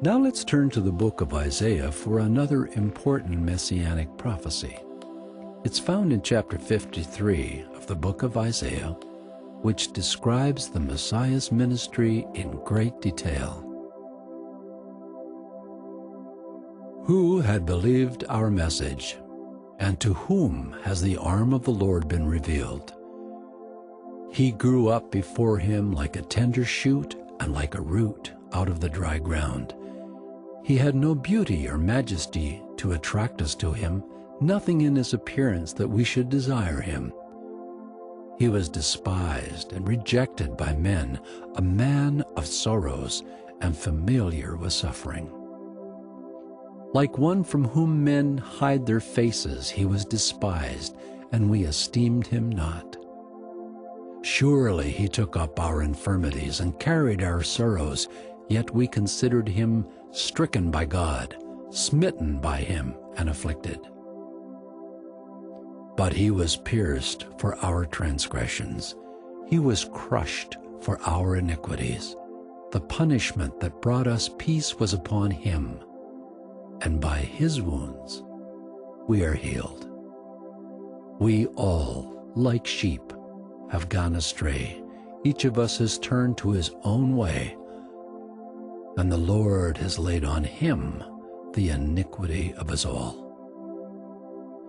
Now let's turn to the book of Isaiah for another important Messianic prophecy. It's found in chapter 53 of the book of Isaiah, which describes the Messiah's ministry in great detail. Who had believed our message, and to whom has the arm of the Lord been revealed? He grew up before him like a tender shoot and like a root out of the dry ground. He had no beauty or majesty to attract us to him, nothing in his appearance that we should desire him. He was despised and rejected by men, a man of sorrows and familiar with suffering. Like one from whom men hide their faces, he was despised, and we esteemed him not. Surely he took up our infirmities and carried our sorrows, yet we considered him stricken by God, smitten by him, and afflicted. But he was pierced for our transgressions. He was crushed for our iniquities. The punishment that brought us peace was upon him, and by his wounds we are healed. We all, like sheep, have gone astray. Each of us has turned to his own way, and the Lord has laid on him the iniquity of us all.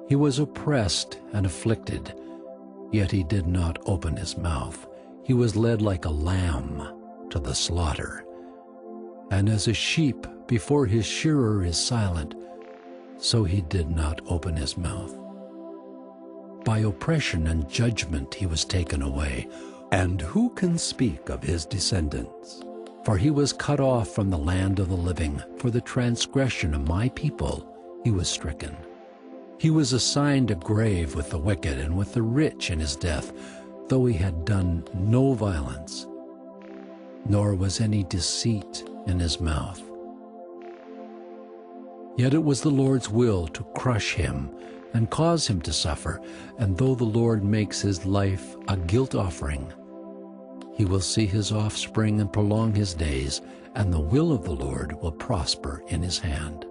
He was oppressed and afflicted, yet he did not open his mouth. He was led like a lamb to the slaughter, and as a sheep before his shearer is silent, so he did not open his mouth. By oppression and judgment he was taken away, and who can speak of his descendants? For he was cut off from the land of the living. For the transgression of my people he was stricken. He was assigned a grave with the wicked and with the rich in his death, though he had done no violence, nor was any deceit in his mouth. Yet it was the Lord's will to crush him and cause him to suffer, and though the Lord makes his life a guilt offering, he will see his offspring and prolong his days, and the will of the Lord will prosper in his hand.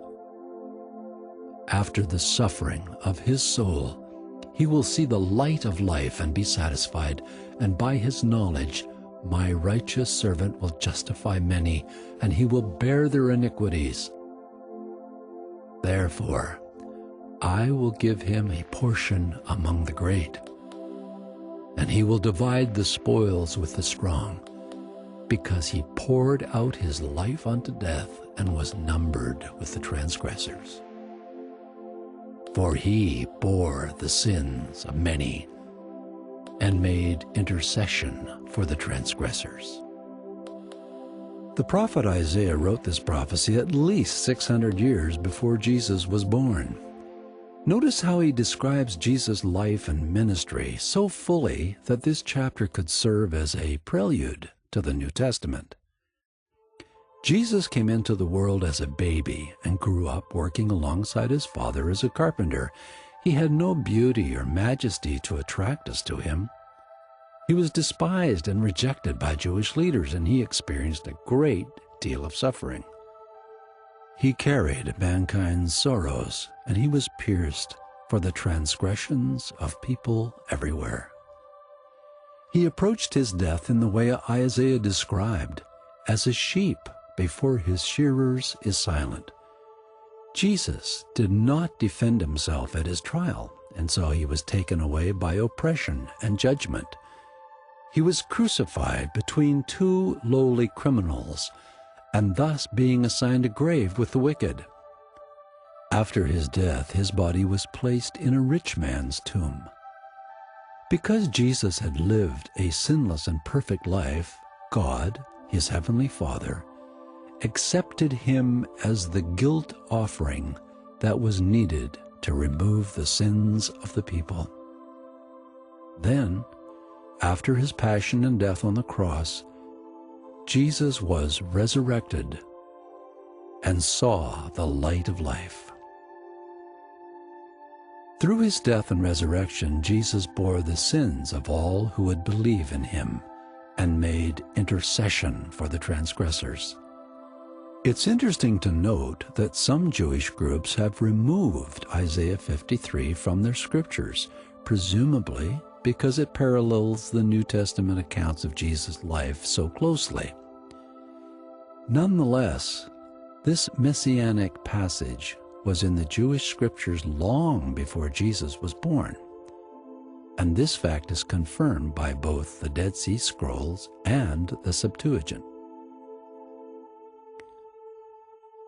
After the suffering of his soul, he will see the light of life and be satisfied, and by his knowledge my righteous servant will justify many, and he will bear their iniquities. Therefore, I will give him a portion among the great, and he will divide the spoils with the strong, because he poured out his life unto death and was numbered with the transgressors. For he bore the sins of many and made intercession for the transgressors. The prophet Isaiah wrote this prophecy at least 600 years before Jesus was born. Notice how he describes Jesus' life and ministry so fully that this chapter could serve as a prelude to the New Testament. Jesus came into the world as a baby and grew up working alongside his father as a carpenter. He had no beauty or majesty to attract us to him. He was despised and rejected by Jewish leaders, and he experienced a great deal of suffering. He carried mankind's sorrows, and he was pierced for the transgressions of people everywhere. He approached his death in the way Isaiah described, as a sheep before his shearers is silent. Jesus did not defend himself at his trial, and so he was taken away by oppression and judgment. He was crucified between two lowly criminals, and thus being assigned a grave with the wicked. After his death, his body was placed in a rich man's tomb. Because Jesus had lived a sinless and perfect life, God, his heavenly Father, accepted him as the guilt offering that was needed to remove the sins of the people. Then, after his passion and death on the cross, Jesus was resurrected and saw the light of life. Through his death and resurrection, Jesus bore the sins of all who would believe in him and made intercession for the transgressors. It's interesting to note that some Jewish groups have removed Isaiah 53 from their scriptures, presumably because it parallels the New Testament accounts of Jesus' life so closely. Nonetheless, this messianic passage was in the Jewish scriptures long before Jesus was born, and this fact is confirmed by both the Dead Sea Scrolls and the Septuagint.